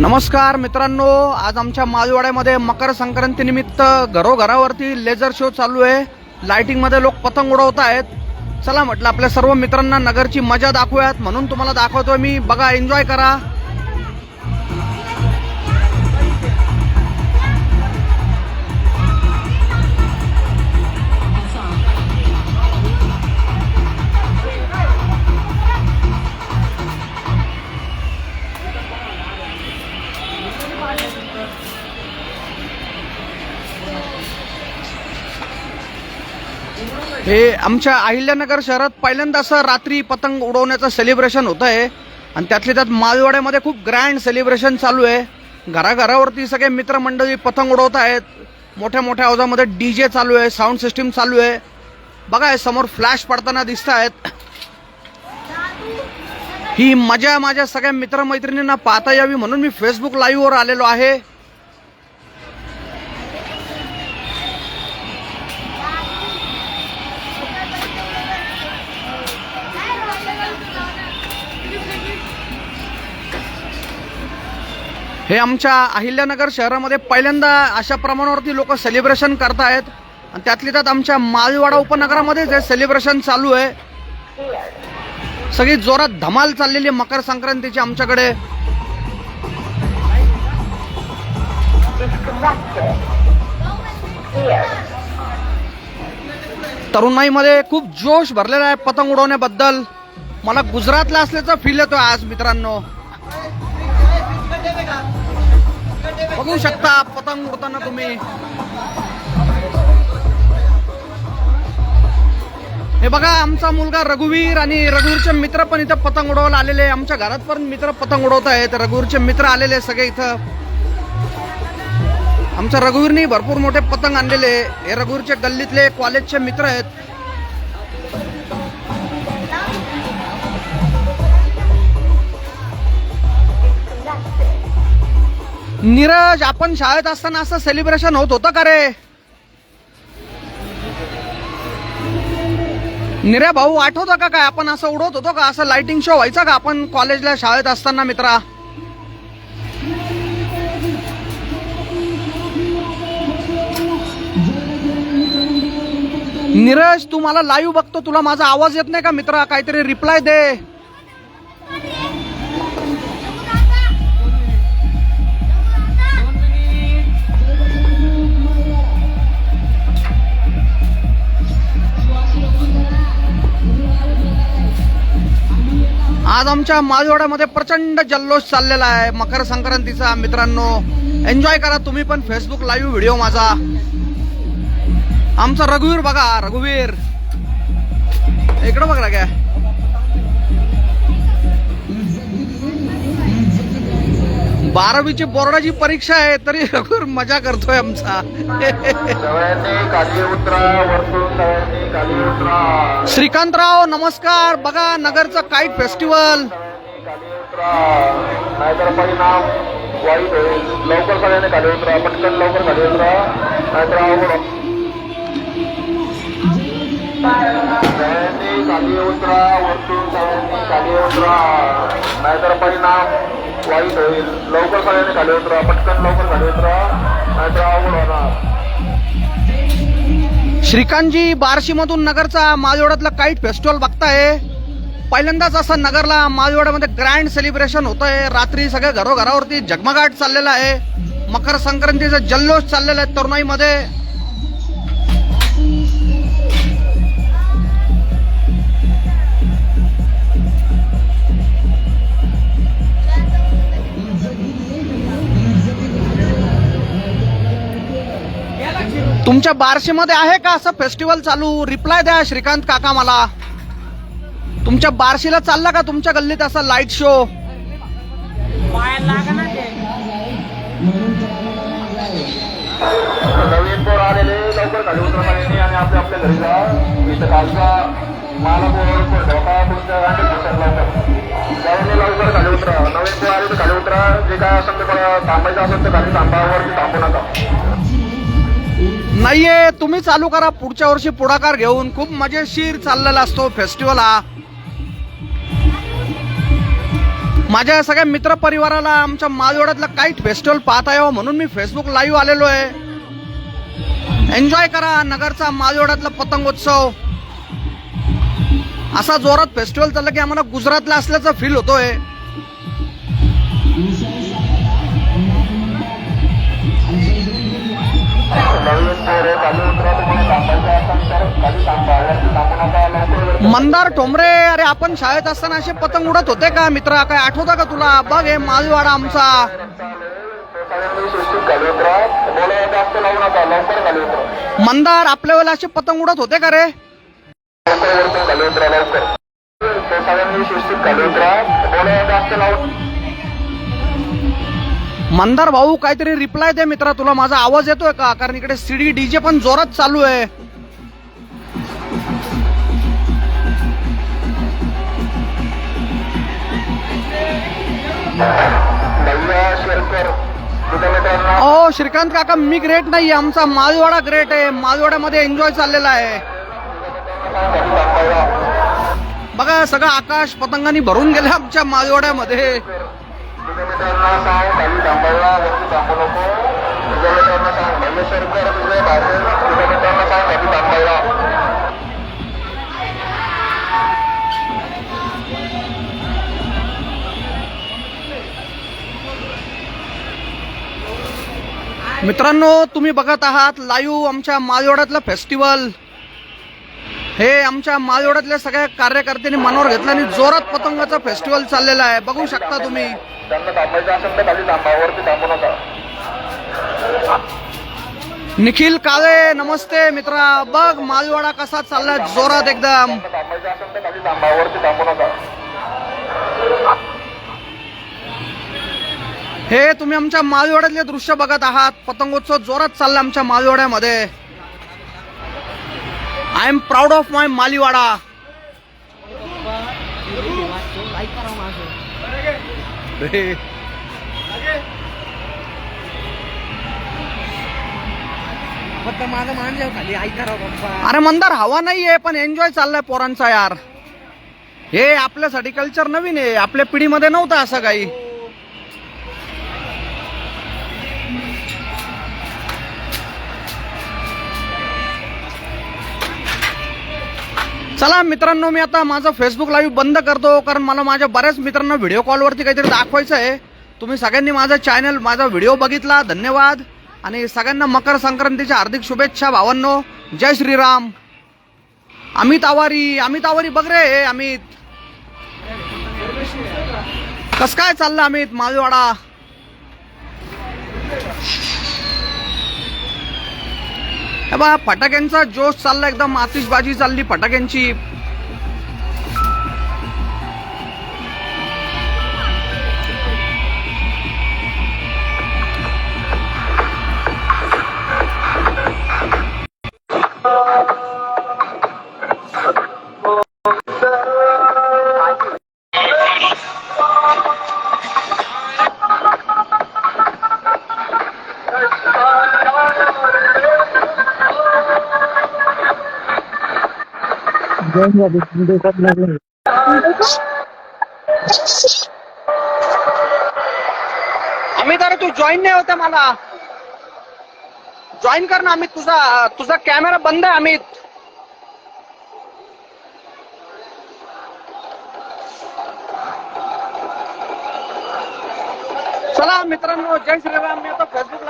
नमस्कार मित्रांनो, आज आमच्या माजवाड्यामध्ये मकर संक्रांती निमित्त घरोघरावरती लेझर शो चालू आहे। लाइटिंग मध्ये लोक पतंग उडवत आहेत। चला म्हटलं आपल्या सर्व मित्रांना नगरची मजा दाखवूयात, म्हणून तुम्हाला दाखवतोय मी। बघा, एन्जॉय करा। हे आमच्या अहिल्यानगर शहरात पहिल्यांदा असं रात्री पतंग उडवण्याचं सेलिब्रेशन होत आहे आणि त्यातल्या त्यात माजवाड्यामध्ये खूप ग्रँड सेलिब्रेशन चालू आहे। घराघरावरती सगळे मित्रमंडळी पतंग उडवत आहेत। मोठ्या मोठ्या आवाजामध्ये डीजे चालू आहे, साऊंड सिस्टीम चालू आहे। बघा, हे समोर फ्लॅश पडताना दिसत आहेत। ही मजा माझ्या सगळ्या मित्रमैत्रिणींना पाहता यावी म्हणून मी फेसबुक लाईव्ह वर आलेलो आहे। हे आमच्या अहिल्यानगर शहरामध्ये पहिल्यांदा अशा प्रमाणावरती लोक सेलिब्रेशन करतायत आणि त्यातल्या त्यात आमच्या माजवाडा उपनगरामध्ये जे सेलिब्रेशन चालू आहे, सगळी जोरात धमाल चाललेली मकर संक्रांतीची आमच्याकडे। तरुणाईमध्ये खूप जोश भरलेला आहे पतंग उडवण्याबद्दल। मला गुजरातला असल्याचा फील येतोय आज मित्रांनो। बघू शकता पतंग उडताना तुम्ही। हे बघा, आमचा मुलगा रघुवीर आणि रघुवीरचे मित्र पण इथं पतंग उडवायला आलेले। आमच्या घरात पण मित्र पतंग उडवत आहेत। रघुवीरचे मित्र आलेले सगळे इथं। आमच्या रघुवीरनी भरपूर मोठे पतंग आणलेले। हे रघुवीरच्या गल्लीतले कॉलेजचे मित्र आहेत। नीरज, आपण शाळेत असताना असं सेलिब्रेशन होत होतं का रे? निऱ्या भाऊ, आठवतं का काय आपण असं उडवत होतो का? असं लाइटिंग शो व्हायचा का आपण कॉलेजला शाळेत असताना मित्रा? नीरज, तू मला लाईव्ह बघतो, तुला माझा आवाज येत नाही का मित्रा? काहीतरी रिप्लाय दे। आज आमच्या माजवाड्यामध्ये प्रचंड जल्लोष चाललेला आहे मकर संक्रांतीचा। मित्रांनो, एन्जॉय करा तुम्ही पण फेसबुक लाईव्ह व्हिडिओ माझा। आमचा रघुवीर बघा, रघुवीर इकडं बघ रे। 12वीची बोर्डाची परीक्षा आहे तरी रघुवीर मजा करतोय आमचा। श्रीकांतराव नमस्कार। बघा, नगरचं काईट फेस्टिवल। नाहीतर परिणाम वाईट होईल। लवकर सगळ्यांनी खाली उतरा, पटकन लवकर खाली उतरा, नाहीतर अवघड। सगळ्यांनी खाली उतरा, वरतून सगळ्यांनी खाली उतरा, नाहीतर परिणाम वाईट होईल। लवकर सगळ्यांनी खाली उतरा, पटकन लवकर खाली उतरा, नाहीतर अवघड होणार। श्रीकांतजी, बार्शीमधून नगरचा माजवाड्यातला काईट फेस्टिवल बघताय। पहिल्यांदाच असं नगरला माजवाड्यामध्ये ग्रँड सेलिब्रेशन होत आहे। रात्री सगळ्या घरोघरावरती झगमगाट चाललेला आहे। मकर संक्रांतीचा जल्लोष चाललेला आहे तरुणाईमध्ये। तुमच्या बार्शीमध्ये आहे का असं फेस्टिवल चालू? रिप्लाय द्या श्रीकांत काका मला। तुमच्या बार्शीला चालला का तुमच्या गल्लीत असा लाईट शो? नवीन पोर आलेले लवकर खाली उतरा सगळ्यांनी आणि आपल्या आपल्या घरी जा। इथं खालचा मला पोर धोका तुमच्या लवकर सगळ्यांनी लवकर खाली उतरा। नवीन पोर आले तर खाली उतरा। जे काय असेल ते थांबायचं असेल तर खाली थांबावरती थांबू नका। नाहीये, तुम्ही चालू करा पुढच्या वर्षी पुढाकार घेऊन। खूप मजेशीर चाललेला असतो फेस्टिवल हा। माझ्या सगळ्या मित्र परिवाराला आमच्या मालवड्यातला काईट फेस्टिवल पाहता यावं म्हणून मी फेसबुक लाईव्ह आलेलो आहे. एन्जॉय करा नगरचा मालवड्यातला पतंगोत्सव. असा जोरात फेस्टिवल चालला की आम्हाला गुजरातला असल्याचा फील होतोय. मंदार ठोंबरे, अरे आपण शाळेत असताना असे पतंग उडत होते का मित्रा? काय आठवतं का तुला? बघ हे मालवाडा आमचा. मंदार, आपल्या वेळेला असे पतंग उडत होते का रे? मंदार भाऊ काहीतरी रिप्लाय दे मित्रा. तुला माझा आवाज येतोय का? कारण इकडे सीडी डीजे पण जोरात चालू आहे. ओ श्रीकांत काका, मी ग्रेट नाही, आमचा मालवाडा ग्रेट आहे. मालवाड्यामध्ये एन्जॉय चाललेला आहे. बघा सगळं आकाश पतंगांनी भरून गेले आमच्या मालवाड्यामध्ये. मित्रांनो, तुम्ही बघत आहात लाईव्ह आमच्या मालवड्यातलं फेस्टिवल. हे आमच्या मालवड्यातल्या सगळ्या कार्यकर्त्यांनी मनावर घेतलं आणि जोरात पतंगाचा फेस्टिवल चाललेला आहे. बघू शकता तुम्ही. निखिल काळे, नमस्ते मित्रा. बघ मालवाडा कसा चाललाय जोरात एकदम. हे तुम्ही आमच्या मालवाड्यातले दृश्य बघत आहात. पतंगोत्सव जोरात चालला आमच्या मालवाड्यामध्ये. आय एम प्राऊड ऑफ माय मालीवाडा. अरे मंदार, हवा नाहीये पण एन्जॉय चाललाय पोरांचा यार. हे आपल्यासाठी कल्चर नवीन आहे. आपल्या पिढीमध्ये नव्हतं असं काही. चला मित्रांनो, मी आता माझा फेसबुक लाईव्ह बंद करतो कारण मला माझ्या बऱ्याच मित्रांना व्हिडिओ कॉलवरती काहीतरी दाखवायचं आहे. तुम्ही सगळ्यांनी माझा चॅनल, माझा व्हिडिओ बघितला, धन्यवाद. आणि सगळ्यांना मकर संक्रांतीच्या हार्दिक शुभेच्छा भावांनो. जय श्रीराम. अमित आवारी बघ रे. अमित, कस काय चाललं अमित मालवाडा? हे बघा फटाक्यांचा जोश चालला एकदम. आतिषबाजी चालली फटाक्यांची. अमित, अरे तू जॉईन नाही होते. मला जॉईन कर ना अमित. तुझा कॅमेरा बंद आहे अमित. चला मित्रांनो, जय श्रीराम. मी आता फेसबुक